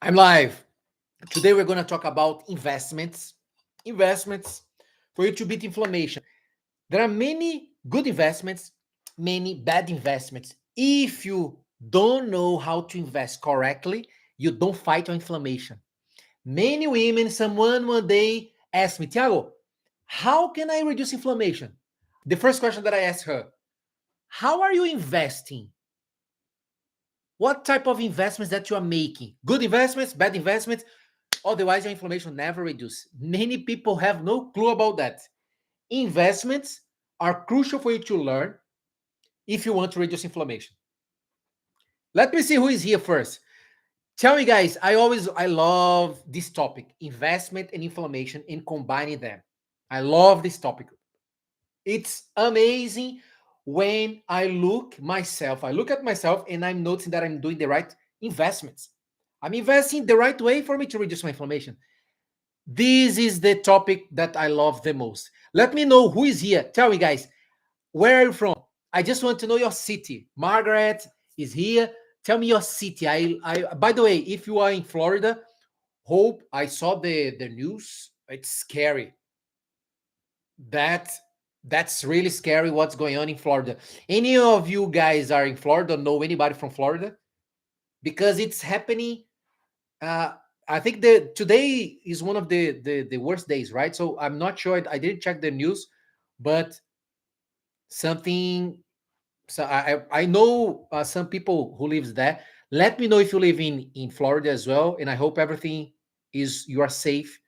I'm live. Today we're going to talk about investments. Investments for you to beat inflammation. There are many good investments, many bad investments. If you don't know how to invest correctly, you don't fight your inflammation. Many women, someone one day asked me, Tiago, how can I reduce inflammation? The first question that I asked her, how are you investing? What type of investments that you are making? Good investments, bad investments? Otherwise, your inflammation never reduces. Many people have no clue about that. Investments are crucial for you to learn if you want to reduce inflammation. Let me see who is here first. Tell me, guys, I love this topic, investment and inflammation, and combining them. I love this topic. It's amazing when I look at myself and I'm noticing that I'm doing the right investments. I'm investing the right way for me to reduce my inflammation. This is the topic that I love the most. Let me know who is here. Tell me, guys, where are you from? I just want to know your city. Margaret is here. Tell me your city. By the way, if you are in Florida, hope I saw the news. It's scary. That that's really scary. What's going on in Florida? Any of you guys are in Florida? Know anybody from Florida? Because it's happening. Uh, I think the today is one of the worst days, right? So I'm not sure. I didn't check the news, but something. So I know some people who lives there. Let me know if you live in Florida as well, and I hope everything is you are safe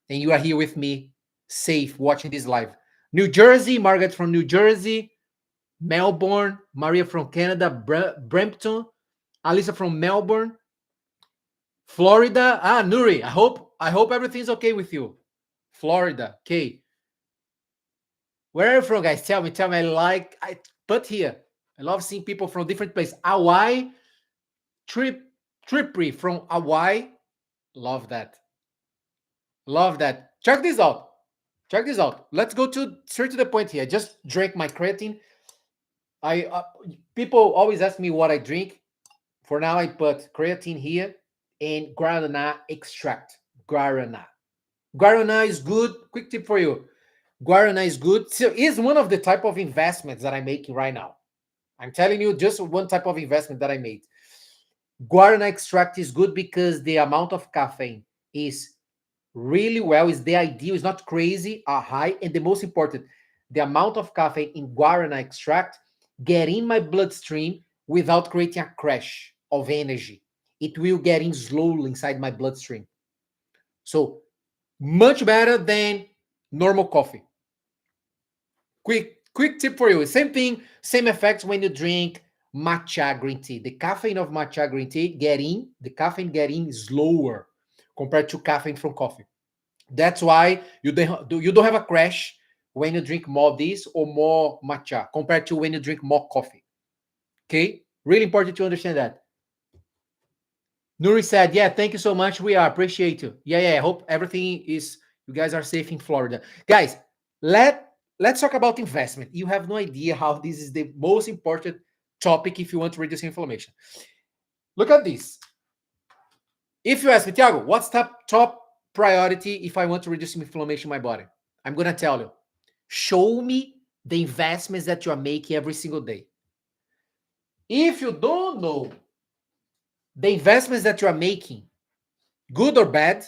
and you are here with me, safe watching this live. New Jersey, Margaret from New Jersey, Melbourne, Maria from Canada, Brampton, Alisa from Melbourne, Florida. Nuri, I hope everything's okay with you. Florida, okay. Where are you from, guys? Tell me. I put here. I love seeing people from different places. Hawaii, Tripri from Hawaii. Love that. Love that. Check this out. Check this out. Let's go to straight to the point here. I just drank my creatine. I People always ask me what I drink. For now, I put creatine here and guarana extract. Guarana. Guarana is good. Quick tip for you. Guarana is good. So it's one of the type of investments that I'm making right now. I'm telling you, just one type of investment that I made. Guarana extract is good because the amount of caffeine is really well, is the ideal, is not crazy, high, and the most important, the amount of caffeine in guarana extract get in my bloodstream without creating a crash of energy. It will get in slowly inside my bloodstream. So much better than normal coffee. Quick tip for you. Same thing, same effects when you drink matcha green tea. The caffeine of matcha green tea the caffeine get in slower compared to caffeine from coffee. That's why you don't have a crash when you drink more of this or more matcha compared to when you drink more coffee. Okay? Really important to understand that. Nuri said, yeah, thank you so much. We are appreciate you. Yeah. I hope everything is you guys are safe in Florida. Guys, let's talk about investment. You have no idea how this is the most important topic if you want to reduce inflammation. Look at this. If you ask me, Thiago, what's top priority if I want to reduce inflammation in my body? I'm gonna tell you. Show me the investments that you are making every single day. If you don't know the investments that you are making, good or bad,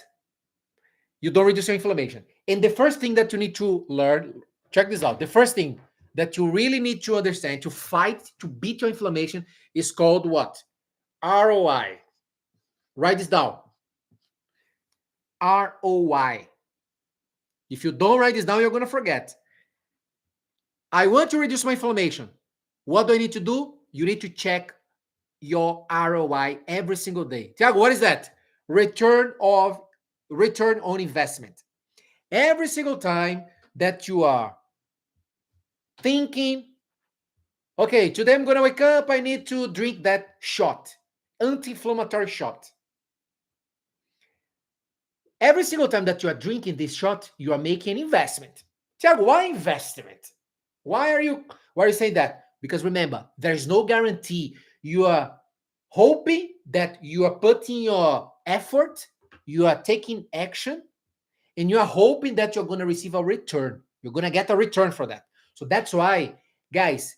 you don't reduce your inflammation. And the first thing that you need to learn, check this out. The first thing that you really need to understand to fight, to beat your inflammation is called what? ROI. Write this down. ROI. If you don't write this down, you're going to forget. I want to reduce my inflammation. What do I need to do? You need to check your ROI every single day. Tiago, what is that? Return on investment. Every single time that you are thinking, okay, today I'm going to wake up, I need to drink that shot, anti-inflammatory shot. Every single time that you are drinking this shot, you are making an investment. Tiago, why investment? Why are you saying that? Because remember, there's no guarantee you are hoping that you are putting your effort, you are taking action, and you are hoping that you're going to receive a return. You're going to get a return for that. So that's why, guys,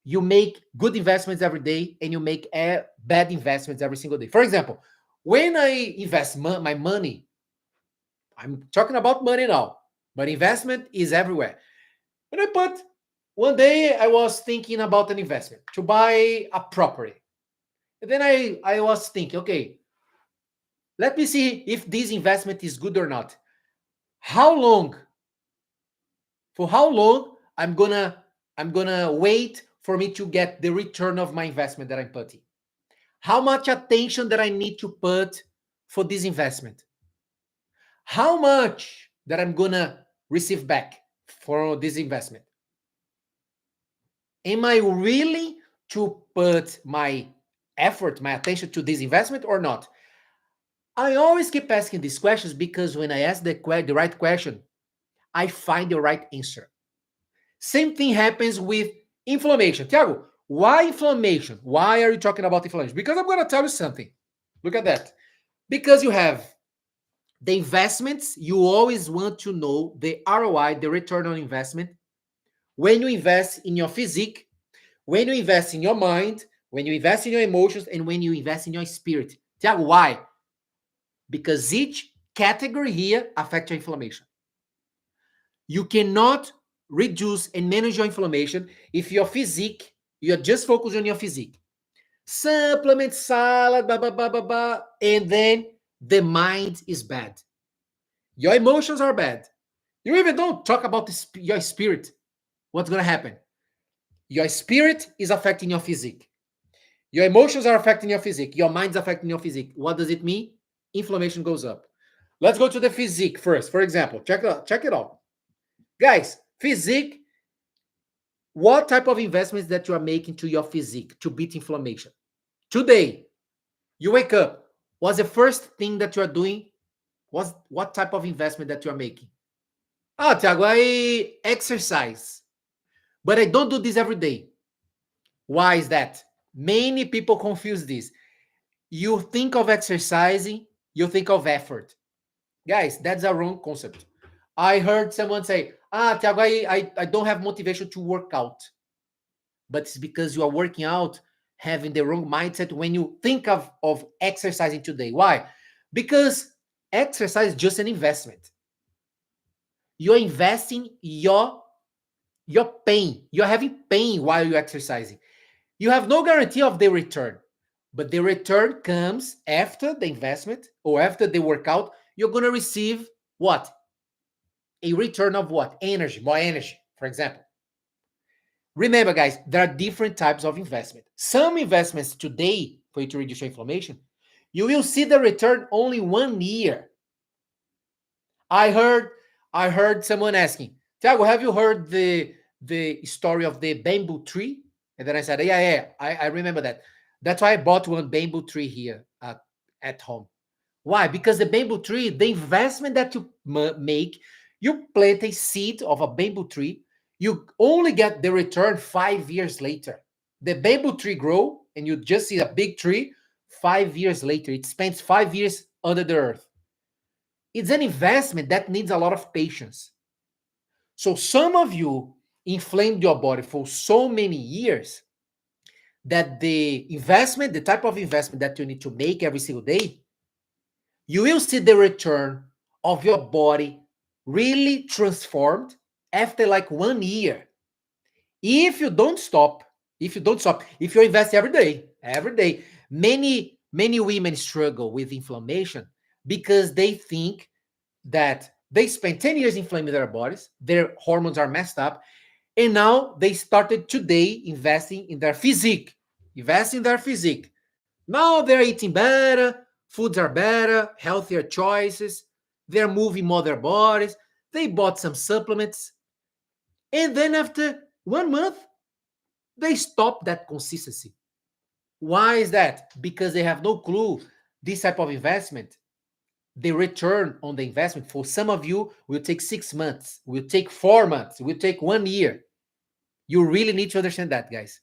you make good investments every day and you make bad investments every single day. For example, when I invest my money, I'm talking about money now, but investment is everywhere. When I put one day, I was thinking about an investment to buy a property. And then I was thinking, okay, let me see if this investment is good or not. How long? For how long I'm gonna wait for me to get the return of my investment that I'm putting? How much attention that I need to put for this investment? How much that I'm gonna receive back for this investment? Am I willing to put my effort, my attention to this investment or not? I always keep asking these questions because when I ask the right question, I find the right answer. Same thing happens with inflammation. Tiago, why inflammation? Why are you talking about inflammation? Because I'm going to tell you something. Look at that. Because you have the investments, you always want to know the ROI, the return on investment, when you invest in your physique, when you invest in your mind, when you invest in your emotions, and when you invest in your spirit. Tiago, why? Because each category here affects your inflammation. You cannot reduce and manage your inflammation if your physique, you're just focused on your physique. Supplement, salad, blah, blah, blah, blah, blah, and then the mind is bad. Your emotions are bad. You even don't talk about your spirit. What's going to happen? Your spirit is affecting your physique. Your emotions are affecting your physique. Your mind's affecting your physique. What does it mean? Inflammation goes up. Let's go to the physique first. For example, check it out. Guys, physique, what type of investments that you are making to your physique to beat inflammation? Today, you wake up. What's the first thing that you are doing? What type of investment that you are making? Ah, Thiago, I exercise, but I don't do this every day. Why is that? Many people confuse this. You think of exercising, you think of effort. Guys, that's a wrong concept. I heard someone say, Thiago, I don't have motivation to work out. But it's because you are working out having the wrong mindset when you think of exercising today. Why? Because exercise is just an investment. You're investing your pain. You're having pain while you're exercising. You have no guarantee of the return, but the return comes after the investment or after the workout. You're going to receive what? A return of what? Energy, more energy, for example. Remember, guys, there are different types of investment. Some investments today, for you to reduce your inflammation, you will see the return only 1 year. I heard someone asking, Thiago, have you heard the story of the bamboo tree? And then I said, yeah, I remember that. That's why I bought one bamboo tree here at home. Why? Because the bamboo tree, the investment that you make, you plant a seed of a bamboo tree, you only get the return 5 years later. The bamboo tree grow and you just see a big tree 5 years later. It spends 5 years under the earth. It's an investment that needs a lot of patience. So some of you inflamed your body for so many years that the investment, the type of investment that you need to make every single day, you will see the return of your body really transformed after like 1 year. If you don't stop, if you invest every day, many women struggle with inflammation because they think that they spent 10 years inflaming their bodies, their hormones are messed up, and now they started today investing in their physique, Now they're eating better, foods are better, healthier choices, they're moving more their bodies, they bought some supplements, and then after 1 month, they stop that consistency. Why is that? Because they have no clue this type of investment, the return on the investment for some of you will take 6 months, will take 4 months, will take 1 year. You really need to understand that, guys.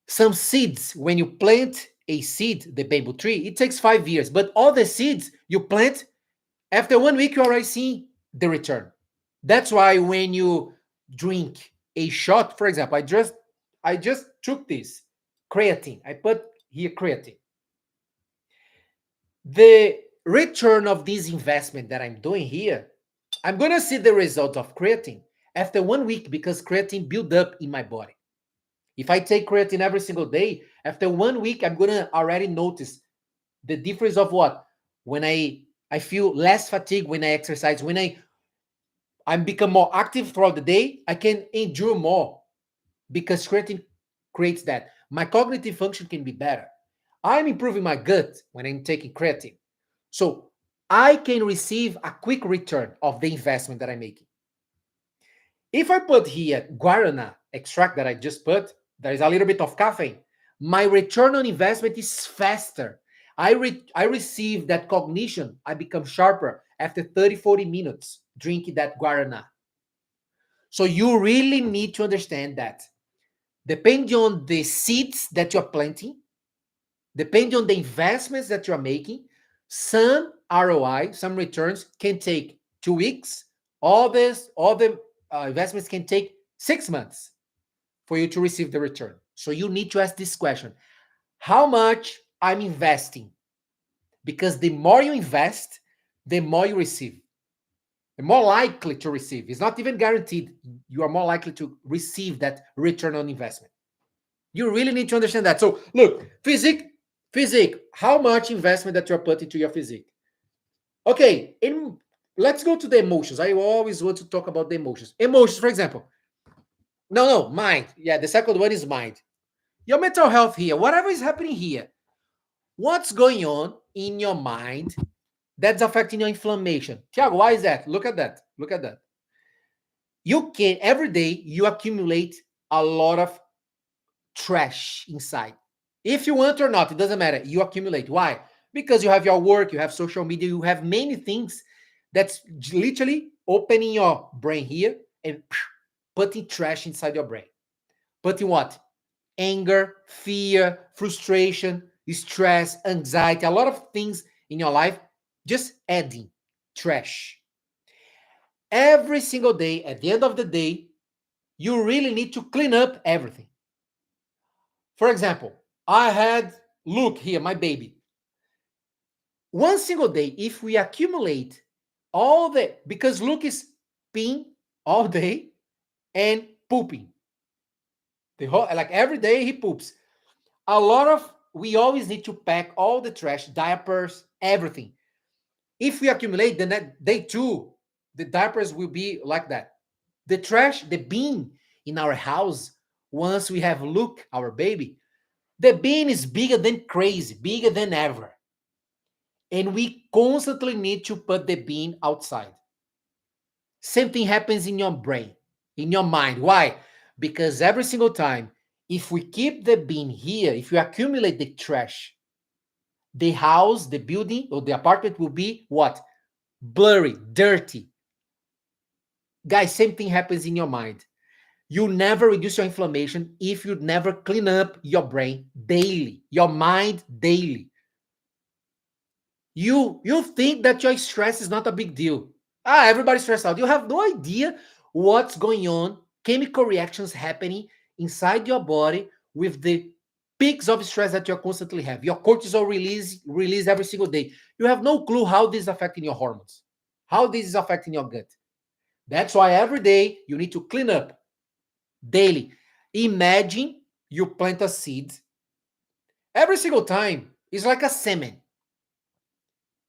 Some seeds, when you plant a seed, the bamboo tree, it takes 5 years. But all the seeds you plant, after 1 week, you already see the return. That's why when you drink a shot, for example, I just took this creatine. I put here creatine. The return of this investment that I'm doing here, I'm gonna see the result of creatine after 1 week because creatine build up in my body. If I take creatine every single day, after 1 week, I'm gonna already notice the difference of what? When I feel less fatigue when I exercise, when I'm become more active throughout the day, I can endure more because creatine creates that. My cognitive function can be better. I'm improving my gut when I'm taking creatine. So I can receive a quick return of the investment that I'm making. If I put here guarana extract that I just put, there is a little bit of caffeine. My return on investment is faster. I receive that cognition. I become sharper after 30, 40 minutes drinking that guarana. So you really need to understand that depending on the seeds that you're planting, depending on the investments that you're making, some ROI, some returns can take 2 weeks. All the investments can take 6 months for you to receive the return. So you need to ask this question: how much I'm investing? Because the more you invest, the more you receive. The more likely to receive. It's not even guaranteed. You are more likely to receive that return on investment. You really need to understand that. So look, physique, how much investment that you're putting to your physique? Okay, let's go to the emotions. I always want to talk about the emotions. Emotions, for example. No, mind. Yeah, the second one is mind. Your mental health here, whatever is happening here, what's going on in your mind that's affecting your inflammation? Tiago, why is that? Look at that. Look at that. You can, every day, you accumulate a lot of trash inside. If you want or not, it doesn't matter. You accumulate. Why? Because you have your work, you have social media, you have many things that's literally opening your brain here and putting trash inside your brain. Putting what? Anger, fear, frustration, stress, anxiety, a lot of things in your life, just adding trash. Every single day, at the end of the day, you really need to clean up everything. For example, I had Luke here, my baby. One single day, if we accumulate all the, because Luke is peeing all day and pooping. The whole, like every day he poops. A lot of, we always need to pack all the trash, diapers, everything. If we accumulate, then day two, the diapers will be like that. The trash, the bin in our house, once we have Luke, our baby, the bin is bigger than crazy, bigger than ever. And we constantly need to put the bin outside. Same thing happens in your brain, in your mind. Why? Because every single time, if we keep the bin here, if we accumulate the trash, the house, the building, or the apartment will be what? Blurry, dirty. Guys, same thing happens in your mind. You never reduce your inflammation if you never clean up your brain daily, your mind daily. You think that your stress is not a big deal. Everybody's stressed out. You have no idea what's going on, chemical reactions happening inside your body with the peaks of stress that you constantly have. Your cortisol release every single day. You have no clue how this is affecting your hormones, how this is affecting your gut. That's why every day you need to clean up daily. Imagine you plant a seed. Every single time it's like a semen.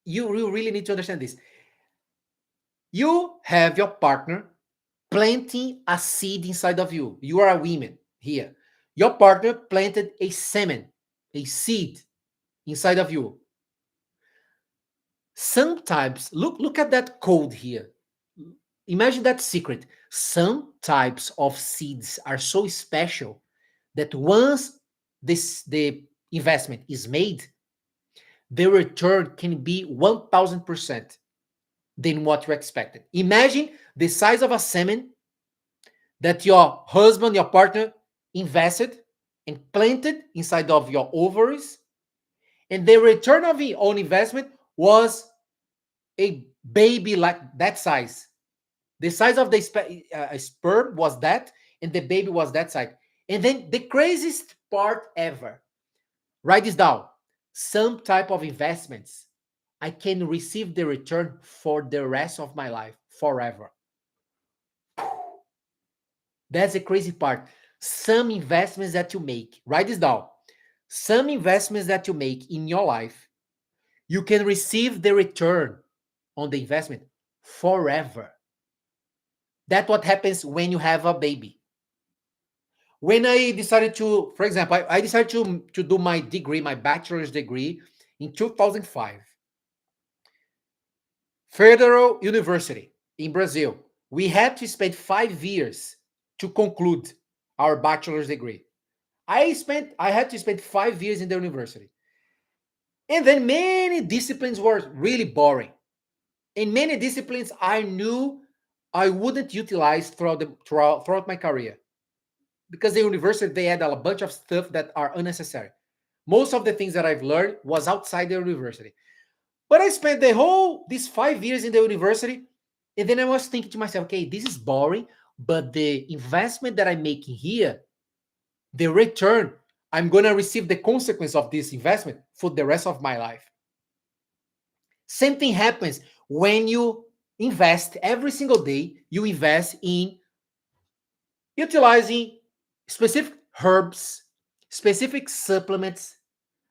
You really need to understand this. You have your partner planting a seed inside of you. You are a woman here. Your partner planted a semen, a seed inside of you. Sometimes, look at that code here. Imagine that secret. Some types of seeds are so special that once the investment is made, the return can be 1000% than what you expected. Imagine the size of a semen that your husband, your partner invested, and planted inside of your ovaries, and the return of your own investment was a baby like that size. The size of the sperm was that, and the baby was that size. And then the craziest part ever, write this down. Some type of investments, I can receive the return for the rest of my life, forever. That's the crazy part. Some investments that you make, write this down. Some investments that you make in your life, you can receive the return on the investment forever. That's what happens when you have a baby. When I decided to, for example, I decided to do my degree, my bachelor's degree in 2005. Federal University in Brazil. We had to spend 5 years to conclude our bachelor's degree. I had to spend 5 years in the university. And then many disciplines were really boring. In many disciplines, I knew I wouldn't utilize throughout my career, because the university, they had a bunch of stuff that are unnecessary. Most of the things that I've learned was outside the university. But I spent these 5 years in the university, and then I was thinking to myself, okay, this is boring, but the investment that I'm making here, the return, I'm going to receive the consequence of this investment for the rest of my life. Same thing happens when you invest every single day, you invest in utilizing specific herbs, specific supplements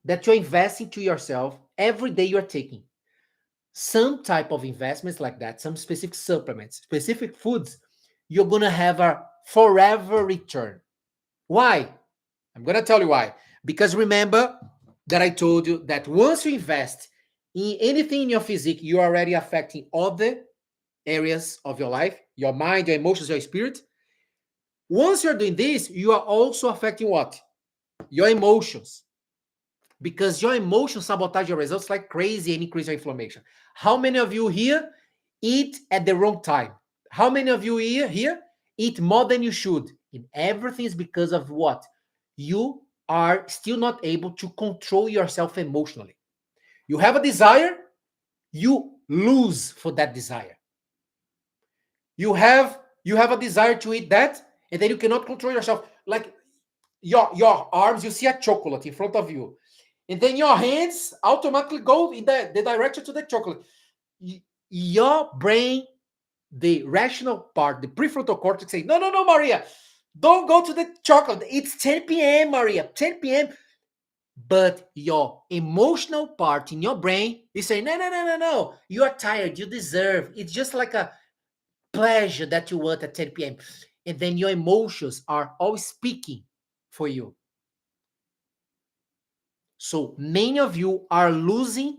that you're investing to yourself every day you're taking. Some type of investments like that, some specific supplements, specific foods, you're going to have a forever return. Why? I'm going to tell you why. Because remember that I told you that once you invest in anything in your physique, you're already affecting all the areas of your life, your mind, your emotions, your spirit. Once you're doing this, you are also affecting what? Your emotions. Because your emotions sabotage your results like crazy and increase your inflammation. How many of you here eat at the wrong time? How many of you here eat more than you should? And everything is because of what? You are still not able to control yourself emotionally. You have a desire, you lose for that desire. You have a desire to eat that, and then you cannot control yourself. Like your arms, you see a chocolate in front of you, and then your hands automatically go in the direction to the chocolate. Your brain, the rational part, the prefrontal cortex, say, no, no, no, Maria, don't go to the chocolate. It's 10 p.m., Maria, 10 p.m. But your emotional part in your brain is saying, no, no, no, no, no. You are tired. You deserve. It's just like a pleasure that you want at 10 p.m. And then your emotions are always speaking for you. So many of you are losing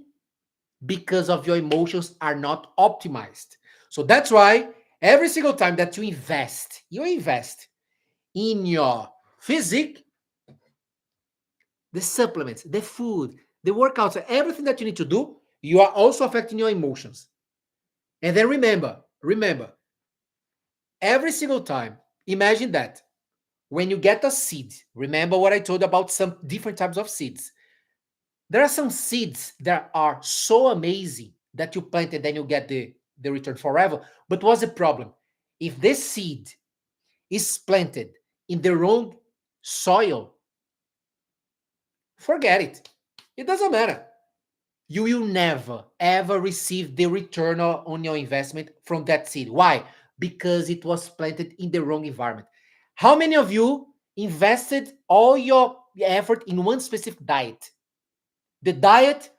because of your emotions are not optimized. So that's why every single time that you invest in your physique, the supplements, the food, the workouts, everything that you need to do, you are also affecting your emotions. And then remember, every single time, imagine that when you get a seed, remember what I told you about some different types of seeds. There are some seeds that are so amazing that you plant and then you get the return forever. But what's the problem? If this seed is planted in the wrong soil, forget it. It doesn't matter. You will never, ever receive the return on your investment from that seed. Why? Because it was planted in the wrong environment. How many of you invested all your effort in one specific diet? The diet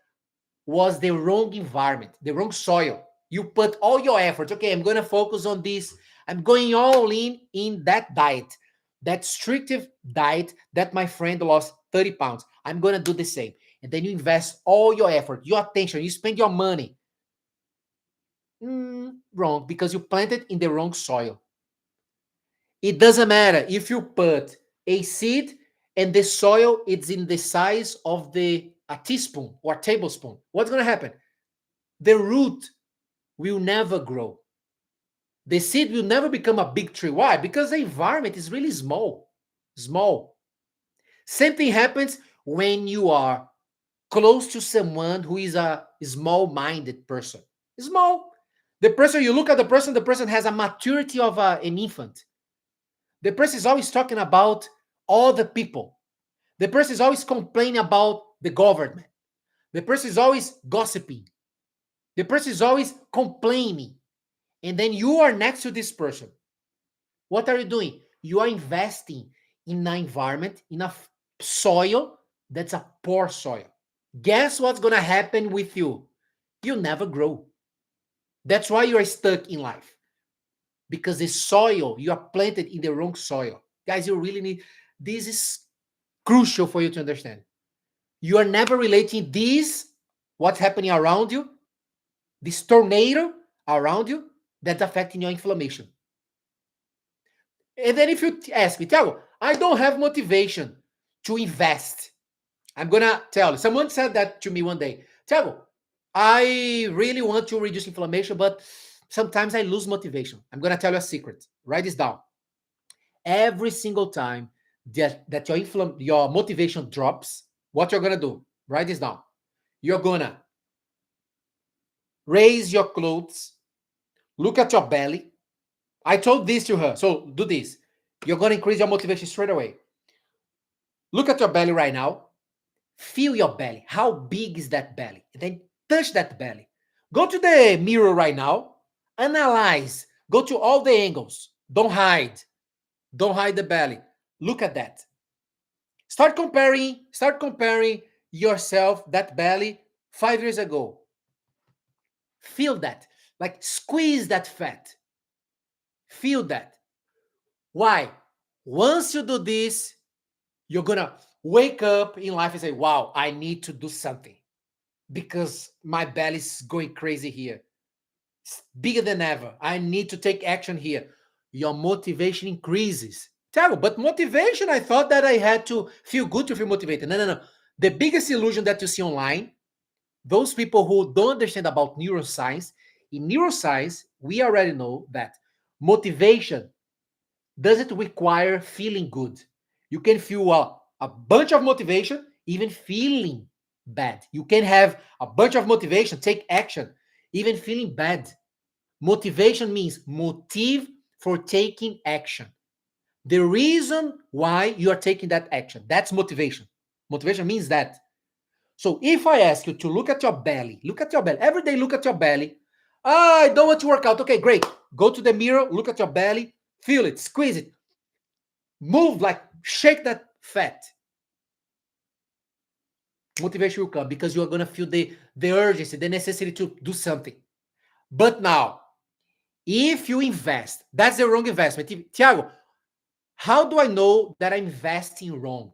was the wrong environment, the wrong soil. You put all your effort. Okay, I'm going to focus on this. I'm going all in that diet, that restrictive diet that my friend lost 30 pounds. I'm going to do the same. And then you invest all your effort, your attention, you spend your money. Wrong, because you planted in the wrong soil. It doesn't matter if you put a seed and the soil is in the size of a teaspoon or tablespoon. What's going to happen? The root will never grow. The seed will never become a big tree. Why? Because the environment is really small. Small. Same thing happens when you are close to someone who is a small-minded person. Small. The person, you look at the person has a maturity of an infant. The person is always talking about all the people. The person is always complaining about the government. The person is always gossiping. The person is always complaining. And then you are next to this person. What are you doing? You are investing in an environment, in a soil that's a poor soil. Guess what's going to happen with you? You never grow. That's why you are stuck in life. Because the soil, you are planted in the wrong soil. Guys, you really need, this is crucial for you to understand. You are never relating this, what's happening around you, this tornado around you, that's affecting your inflammation. And then if you ask me, Thiago, I don't have motivation to invest. I'm going to tell you. Someone said that to me one day. Thiago, I really want to reduce inflammation, but sometimes I lose motivation. I'm going to tell you a secret. Write this down. Every single time that your motivation drops, what you're going to do, write this down. You're going to raise your clothes, look at your belly. I told this to her. So do this. You're going to increase your motivation straight away. Look at your belly right now. Feel your belly. How big is that belly? And then touch that belly. Go to the mirror right now. Analyze. Go to all the angles. Don't hide. Don't hide the belly. Look at that. Start comparing yourself, that belly, 5 years ago. Feel that. Like squeeze that fat. Feel that. Why? Once you do this, you're gonna wake up in life and say, wow, I need to do something because my belly is going crazy here. It's bigger than ever. I need to take action here. Your motivation increases. Thiago, but motivation, I thought that I had to feel good to feel motivated. No. The biggest illusion that you see online, those people who don't understand about neuroscience, in neuroscience, we already know that motivation doesn't require feeling good. You can feel a bunch of motivation, even feeling bad. You can have a bunch of motivation, take action, even feeling bad. Motivation means motive for taking action. The reason why you are taking that action, that's motivation. Motivation means that. So if I ask you to look at your belly, every day look at your belly. I don't want to work out. Okay, great. Go to the mirror, look at your belly, feel it, squeeze it, move, like shake that fat. Motivation will come because you are going to feel the urgency, the necessity to do something. But now, if you invest, that's the wrong investment. Thiago, how do I know that I'm investing wrong?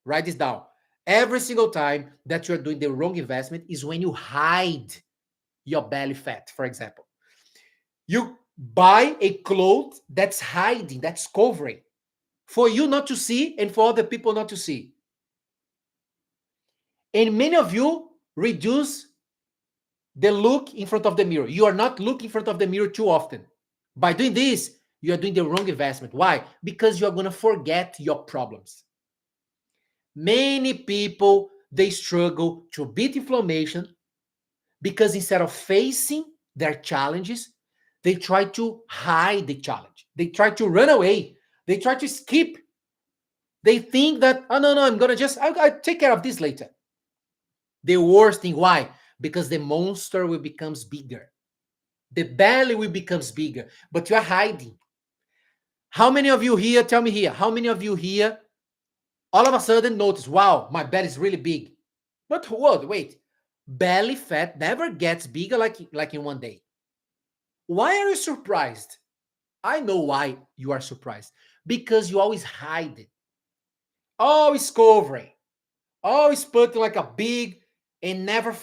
Write this down. Every single time that you're doing the wrong investment is when you hide your belly fat, for example. You buy a cloth that's hiding, that's covering, for you not to see and for other people not to see. And many of you reduce the look in front of the mirror. You are not looking in front of the mirror too often. By doing this, you are doing the wrong investment. Why? Because you are going to forget your problems. Many people, they struggle to beat inflammation because instead of facing their challenges, they try to hide the challenge. They try to run away. They try to skip. They think that, oh, no, I'm going to I'll take care of this later. The worst thing, why? Because the monster will becomes bigger. The belly will becomes bigger, but you are hiding. How many of you here, tell me here, how many of you here all of a sudden notice, wow, my belly is really big? But what? Wait, belly fat never gets bigger like in one day. Why are you surprised? I know why you are surprised. Because you always hide it. Always covering. Always putting like a big and never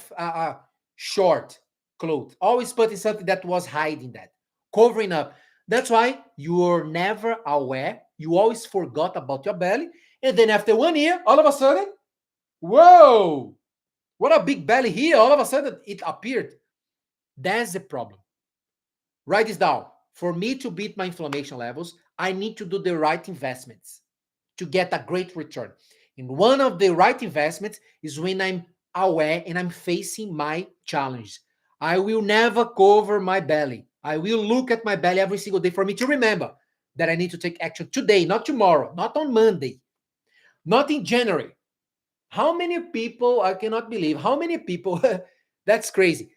short cloth. Always putting something that was hiding that. Covering up. That's why you're never aware. You always forgot about your belly. And then after 1 year, all of a sudden, whoa, what a big belly here. All of a sudden, it appeared. That's the problem. Write this down. For me to beat my inflammation levels, I need to do the right investments to get a great return. And one of the right investments is when I'm aware and I'm facing my challenge. I will never cover my belly. I will look at my belly every single day for me to remember that I need to take action today, not tomorrow, not on Monday, not in January. How many people, I cannot believe, how many people, that's crazy.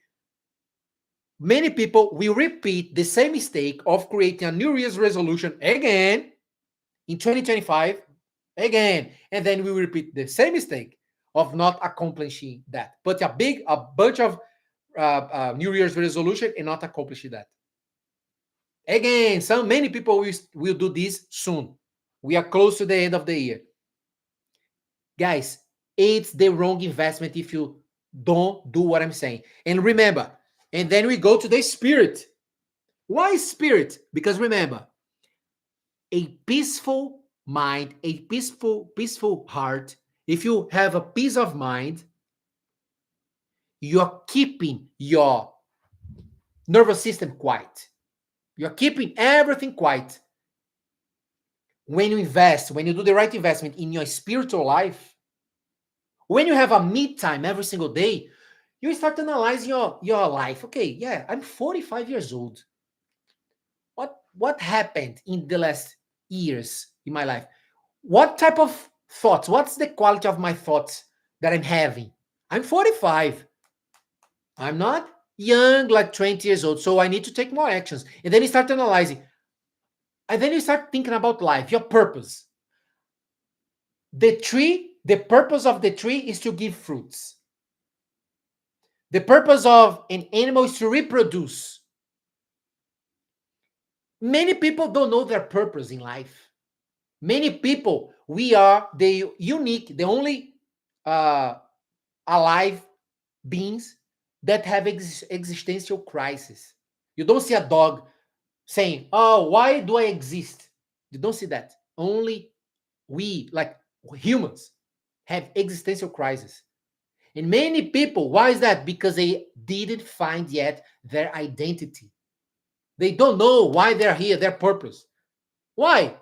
Many people will repeat the same mistake of creating a New Year's resolution again in 2025, again, and then we will repeat the same mistake of not accomplishing that. Put a bunch of New Year's resolution and not accomplishing that. Again, many people will do this soon. We are close to the end of the year. Guys, it's the wrong investment if you don't do what I'm saying. And remember, and then we go to the spirit. Why spirit? Because remember, a peaceful mind, a peaceful heart, if you have a peace of mind, you're keeping your nervous system quiet. You're keeping everything quiet. When you invest, when you do the right investment in your spiritual life, when you have a me time every single day, you start analyzing your life. Okay, yeah, I'm 45 years old. What happened in the last years in my life? What type of thoughts? What's the quality of my thoughts that I'm having? I'm 45. I'm not young, like 20 years old, so I need to take more actions. And then you start analyzing. And then you start thinking about life, your purpose. The purpose of the tree is to give fruits. The purpose of an animal is to reproduce. Many people don't know their purpose in life. Many people, we are the unique, the only alive beings that have existential crisis. You don't see a dog saying, "Oh, why do I exist?" You don't see that. Only we, like humans, have existential crisis. And many people, why is that? Because they didn't find yet their identity. They don't know why they're here, their purpose. Why?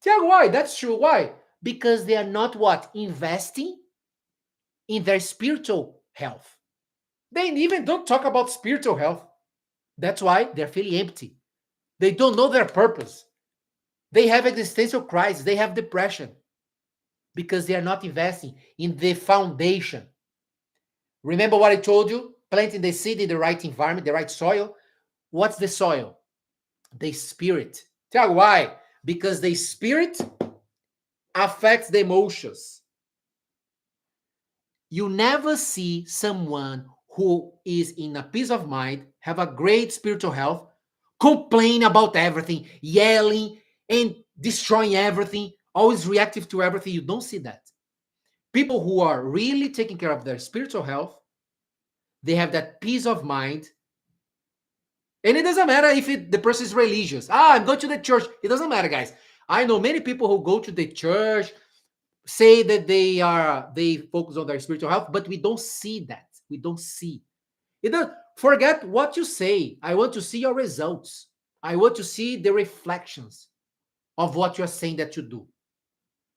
Tiago, why? That's true. Why? Because they are not what? Investing in their spiritual health. They even don't talk about spiritual health. That's why they're feeling empty. They don't know their purpose. They have existential crisis. They have depression because they are not investing in the foundation. Remember what I told you? Planting the seed in the right environment, the right soil. What's the soil? The spirit. Tell why? Because the spirit affects the emotions. You never see someone who is in a peace of mind, have a great spiritual health, complain about everything, yelling and destroying everything, always reactive to everything. You don't see that. People who are really taking care of their spiritual health, they have that peace of mind. And it doesn't matter if the person is religious. I'm going to the church. It doesn't matter, guys. I know many people who go to the church, say that they focus on their spiritual health, but we don't see that. We don't see. You don't forget what you say. I want to see your results. I want to see the reflections of what you're saying that you do.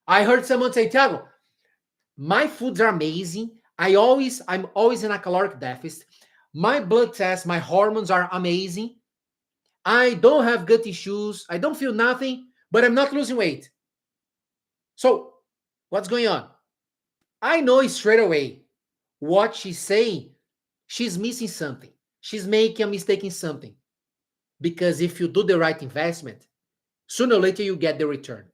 I heard someone say, Thiago, my foods are amazing. I'm always in a caloric deficit. My blood tests, my hormones are amazing. I don't have gut issues. I don't feel nothing, but I'm not losing weight. So, what's going on? I know straight away what she's saying. She's missing something. She's making a mistake in something. Because if you do the right investment, sooner or later you get the return.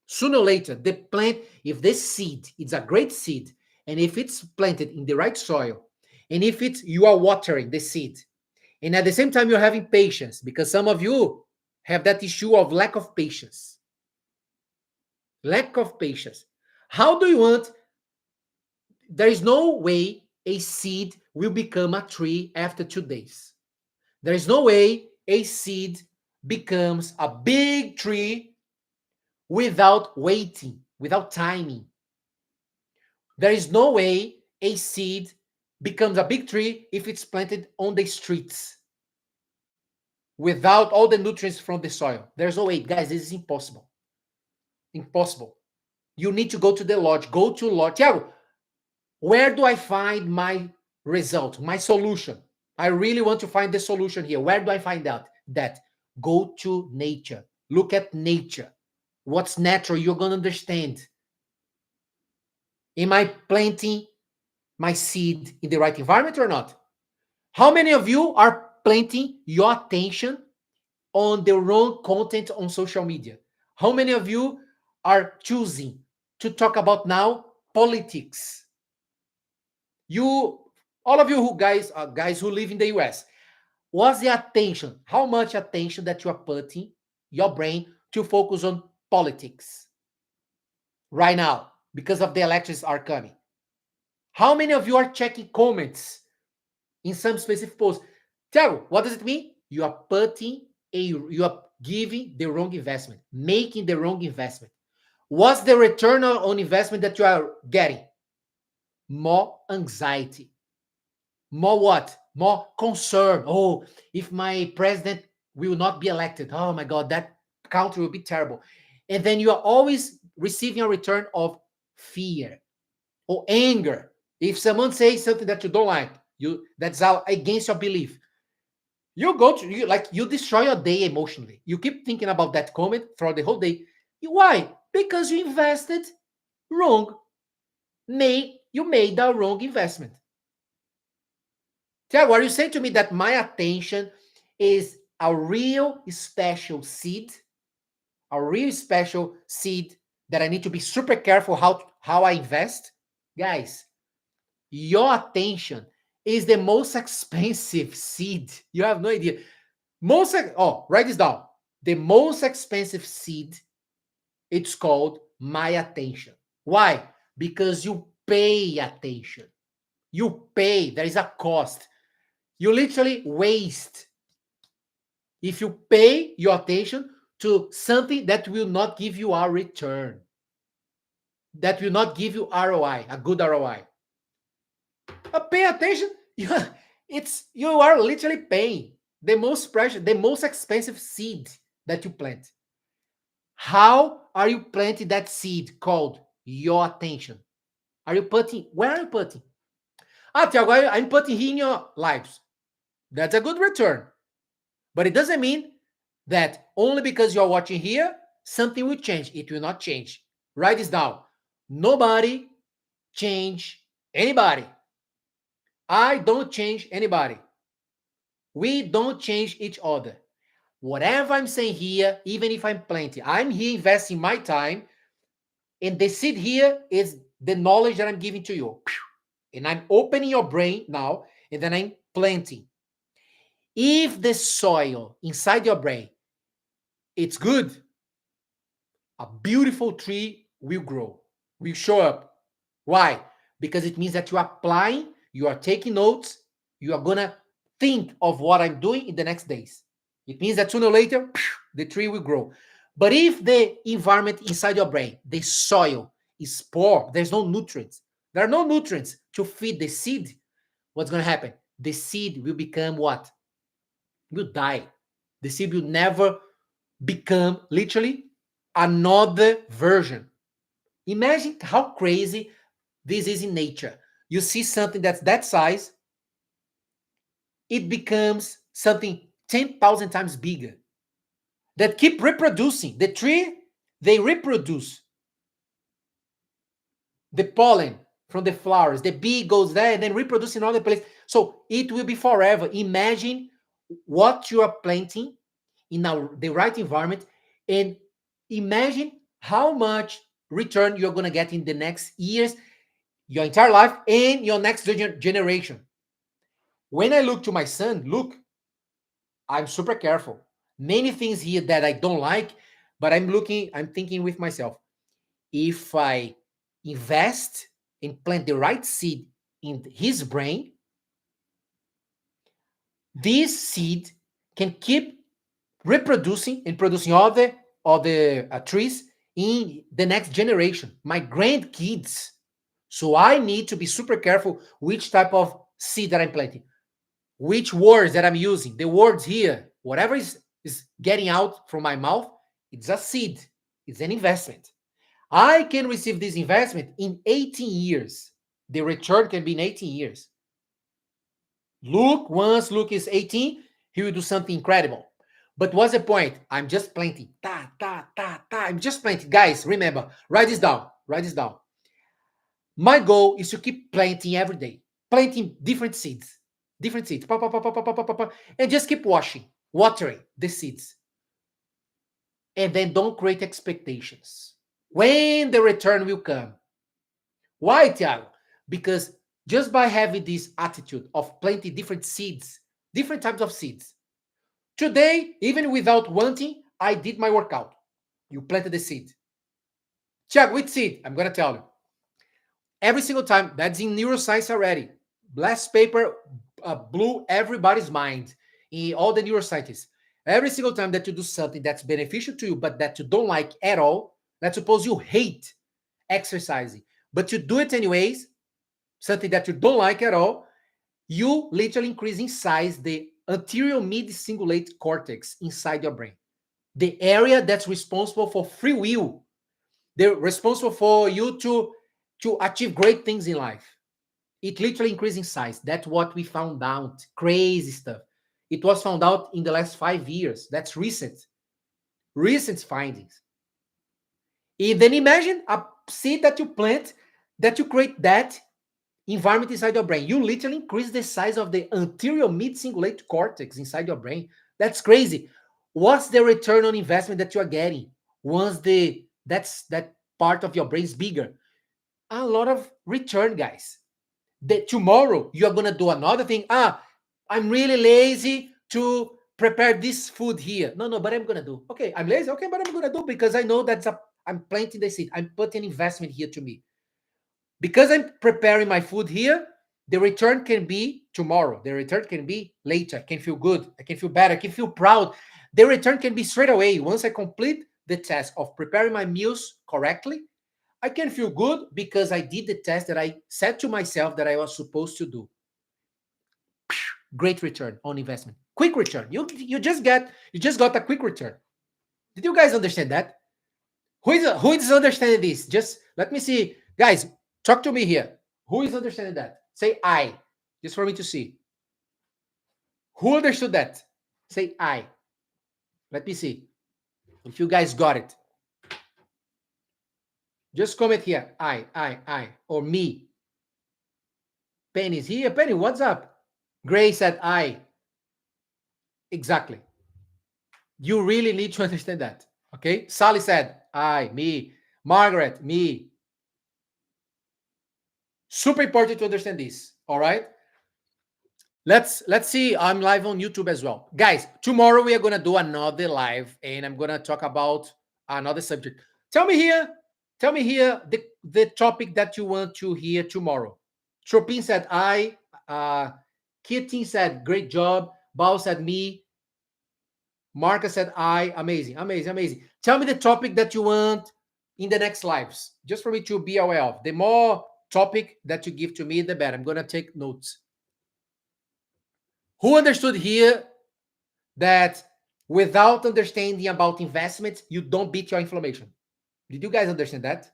Sooner or later, the plant, if this seed, it's a great seed, and if it's planted in the right soil, and if it's you are watering the seed, and at the same time you're having patience, because some of you have that issue of lack of patience. Lack of patience. How do you want? There is no way a seed will become a tree after 2 days. There is no way a seed becomes a big tree without waiting, without timing. There is no way a seed becomes a big tree if it's planted on the streets without all the nutrients from the soil. There's no way. Guys, this is impossible. Impossible. You need to go to the lodge. Go to lodge. Tiago, where do I find my result, my solution? I really want to find the solution here. Where do I find out that? Go to nature. Look at nature. What's natural? You're going to understand. Am I planting my seed in the right environment or not? How many of you are planting your attention on the wrong content on social media? How many of you are choosing to talk about now politics? You, all of you who guys who live in the US, what's the attention? How much attention that you are putting your brain to focus on politics right now because of the elections are coming? How many of you are checking comments in some specific post? Tiago, what does it mean? You are you are giving the wrong investment, making the wrong investment. What's the return on investment that you are getting? More anxiety. More what? More concern. Oh, if my president will not be elected, oh my God, that country will be terrible. And then you are always receiving a return of fear or anger. If someone says something that you don't like, that's against your belief. You go to you destroy your day emotionally. You keep thinking about that comment for the whole day. Why? Because you invested wrong. You made a wrong investment. Tiago, are you saying to me that my attention is a real special seed? A real special seed that I need to be super careful how I invest? Guys, your attention is the most expensive seed. You have no idea. Write this down. The most expensive seed, it's called my attention. Why? Because you pay attention. You pay. There is a cost. You literally waste if you pay your attention to something that will not give you a return, that will not give you ROI, a good ROI. Pay attention. You are literally paying the most precious, the most expensive seed that you plant. How are you planting that seed called your attention? Where are you putting? Tiago, I'm putting here in your lives. That's a good return. But it doesn't mean that only because you're watching here, something will change. It will not change. Write this down. Nobody change anybody. I don't change anybody. We don't change each other. Whatever I'm saying here, even if I'm planting, I'm here investing my time, and the seed here is the knowledge that I'm giving to you. And I'm opening your brain now, and then I'm planting. If the soil inside your brain, it's good, a beautiful tree will grow, will show up. Why? Because it means that you are applying, you are taking notes, you are going to think of what I'm doing in the next days. It means that sooner or later, the tree will grow. But if the environment inside your brain, the soil, is poor, there's no nutrients, there are no nutrients to feed the seed, what's going to happen? The seed will become what? Will die. The seed will never become literally another version. Imagine how crazy this is in nature. You see something that's that size, it becomes something 10,000 times bigger that keep reproducing. The tree, they reproduce. The pollen from the flowers, the bee goes there and then reproduce in other place. So it will be forever. Imagine what you are planting in the right environment, and imagine how much return you're going to get in the next years, your entire life, and your next generation. When I look to my son, look, I'm super careful. Many things here that I don't like, but I'm thinking with myself, if I invest and plant the right seed in his brain, this seed can keep reproducing and producing other trees in the next generation, my grandkids. So I need to be super careful which type of seed that I'm planting, which words that I'm using. The words here, whatever is getting out from my mouth, it's a seed, it's an investment. I can receive this investment in 18 years. The return can be in 18 years. Once Luke is 18, he will do something incredible. But what's the point? I'm just planting. Ta, ta, ta, ta. I'm just planting. Guys, remember, write this down. Write this down. My goal is to keep planting every day, planting different seeds, pa, pa, pa, pa, pa, pa, pa, pa, and just keep watering the seeds. And then don't create expectations. When the return will come. Why, Thiago? Because just by having this attitude of planting different seeds, different types of seeds, today, even without wanting, I did my workout. You planted the seed. Thiago, which seed? I'm going to tell you. Every single time, that's in neuroscience already. Last paper blew everybody's mind, in all the neuroscientists. Every single time that you do something that's beneficial to you, but that you don't like at all, let's suppose you hate exercising, but you do it anyways, something that you don't like at all, you literally increase in size the anterior mid-cingulate cortex inside your brain. The area that's responsible for free will. They're responsible for you to achieve great things in life. It literally increases in size. That's what we found out. Crazy stuff. It was found out in the last 5 years. That's recent findings. And then imagine a seed that you plant, that you create that environment inside your brain. You literally increase the size of the anterior mid-cingulate cortex inside your brain. That's crazy. What's the return on investment that you are getting once that part of your brain is bigger? A lot of return, guys. Tomorrow you are gonna do another thing. I'm really lazy to prepare this food here. No, but I'm gonna do. Okay, I'm lazy. Okay, but I'm gonna do because I know I'm planting the seed. I'm putting investment here to me. Because I'm preparing my food here, the return can be tomorrow. The return can be later. I can feel good. I can feel better. I can feel proud. The return can be straight away. Once I complete the task of preparing my meals correctly, I can feel good because I did the task that I said to myself that I was supposed to do. Great return on investment. Quick return. You just got a quick return. Did you guys understand that? Who is understanding this? Just let me see. Guys, talk to me here. Who is understanding that? Say I, just for me to see. Who understood that? Say I. Let me see if you guys got it. Just comment here. I, or me. Penny's here. Penny, what's up? Gray said I. Exactly. You really need to understand that. Okay. Sally said I, me. Margaret, me. Super important to understand this. All right. Let's see. I'm live on YouTube as well. Guys, tomorrow we are gonna do another live and I'm gonna talk about another subject. Tell me here the topic that you want to hear tomorrow. Chopin said I, Kitty said great job, Bao said me, Marcus said I, amazing. Tell me the topic that you want in the next lives, just for me to be aware of. The more topic that you give to me, the better. I'm gonna take notes. Who understood here that without understanding about investments, you don't beat your inflammation? Did you guys understand that?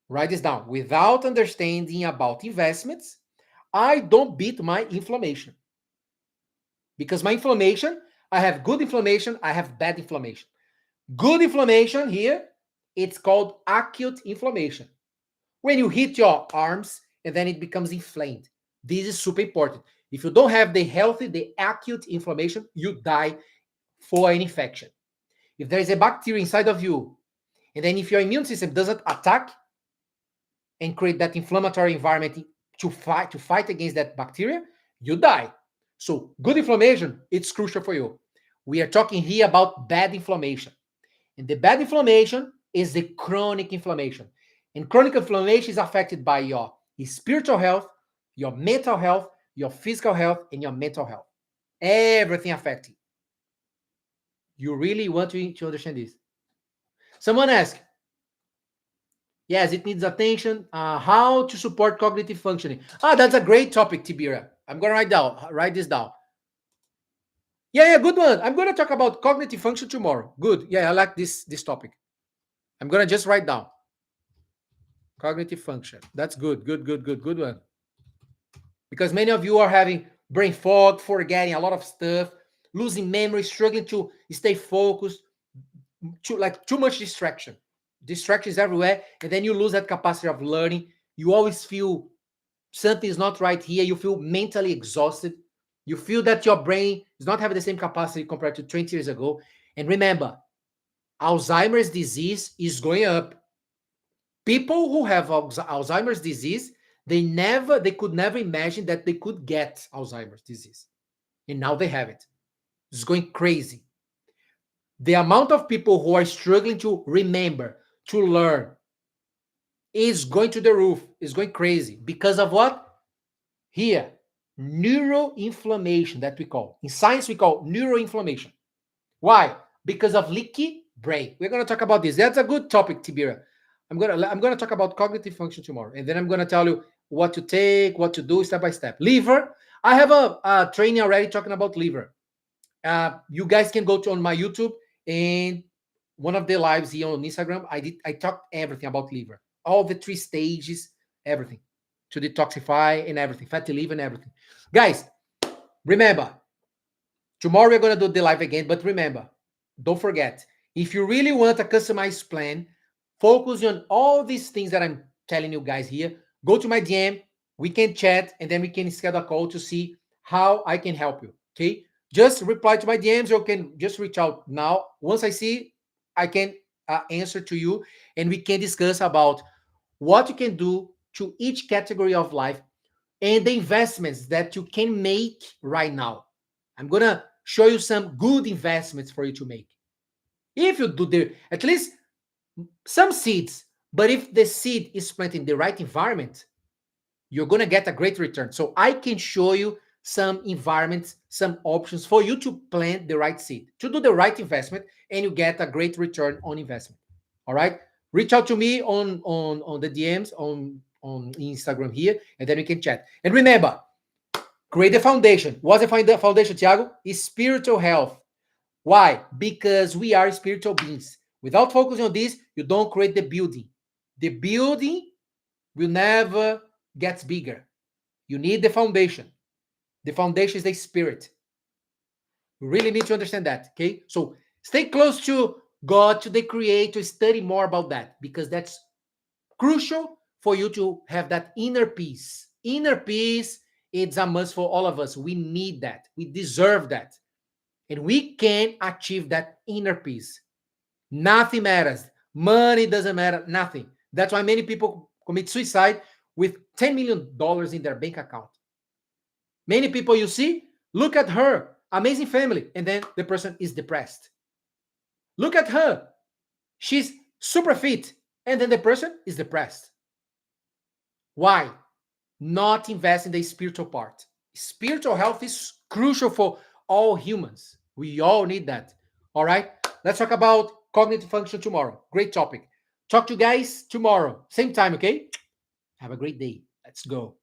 Write this down. Without understanding about investments, I don't beat my inflammation. Because my inflammation, I have good inflammation, I have bad inflammation. Good inflammation here, it's called acute inflammation. When you hit your arms and then it becomes inflamed. This is super important. If you don't have the acute inflammation, you die for an infection. If there is a bacteria inside of you, and then if your immune system doesn't attack and create that inflammatory environment to fight against that bacteria, you die. So good inflammation, it's crucial for you. We are talking here about bad inflammation. And the bad inflammation is the chronic inflammation. And chronic inflammation is affected by your spiritual health, your mental health, your physical health, and your mental health. Everything affecting. You really want to understand this. Someone asked, yes, it needs attention. How to support cognitive functioning. That's a great topic, Tibira. I'm going to write this down. Yeah, good one. I'm going to talk about cognitive function tomorrow. Good. Yeah, I like this topic. I'm going to just write down. Cognitive function. That's good. Good one. Because many of you are having brain fog, forgetting a lot of stuff, losing memory, struggling to stay focused, too much distraction. Distractions everywhere, and then you lose that capacity of learning. You always feel something is not right here. You feel mentally exhausted. You feel that your brain is not having the same capacity compared to 20 years ago. And remember, Alzheimer's disease is going up. People who have Alzheimer's disease, they could never imagine that they could get Alzheimer's disease. And now they have it. It's going crazy. The amount of people who are struggling to remember, to learn, is going to the roof, is going crazy. Because of what? Here, neuroinflammation that we call. In science, we call neuroinflammation. Why? Because of leaky brain. We're going to talk about this. That's a good topic, Tibira. I'm gonna talk about cognitive function tomorrow, and then I'm gonna tell you what to take, what to do step by step. Liver. I have a training already talking about liver. You guys can go to on my YouTube and one of the lives here on Instagram. I talked everything about liver, all the 3 stages, everything to detoxify and everything, fatty liver and everything. Guys, remember, tomorrow we're gonna do the live again, but remember, don't forget, if you really want a customized plan, focus on all these things that I'm telling you guys here. Go to my DM, we can chat, and then we can schedule a call to see how I can help you. Okay, just reply to my DMs, or you can just reach out now. Once I see, I can answer to you, and we can discuss about what you can do to each category of life and the investments that you can make right now. I'm gonna show you some good investments for you to make. If you do the at least some seeds, but if the seed is planted in the right environment, you're gonna get a great return. So I can show you some environments, some options for you to plant the right seed, to do the right investment, and you get a great return on investment. All right. Reach out to me on the DMs on Instagram here, and then we can chat. And remember, create the foundation. What's the foundation, Thiago? Is spiritual health. Why? Because we are spiritual beings. Without focusing on this, you don't create the building. The building will never get bigger. You need the foundation. The foundation is the spirit. You really need to understand that. Okay. So stay close to God, to the Creator, study more about that, because that's crucial for you to have that inner peace. Inner peace, it's a must for all of us. We need that. We deserve that. And we can achieve that inner peace. Nothing matters. Money doesn't matter. Nothing. That's why many people commit suicide with $10 million in their bank account. Many people you see, look at her, amazing family, and then the person is depressed. Look at her. She's super fit, and then the person is depressed. Why? Not invest in the spiritual part. Spiritual health is crucial for all humans. We all need that. All right. Let's talk about cognitive function tomorrow. Great topic. Talk to you guys tomorrow. Same time, okay? Have a great day. Let's go.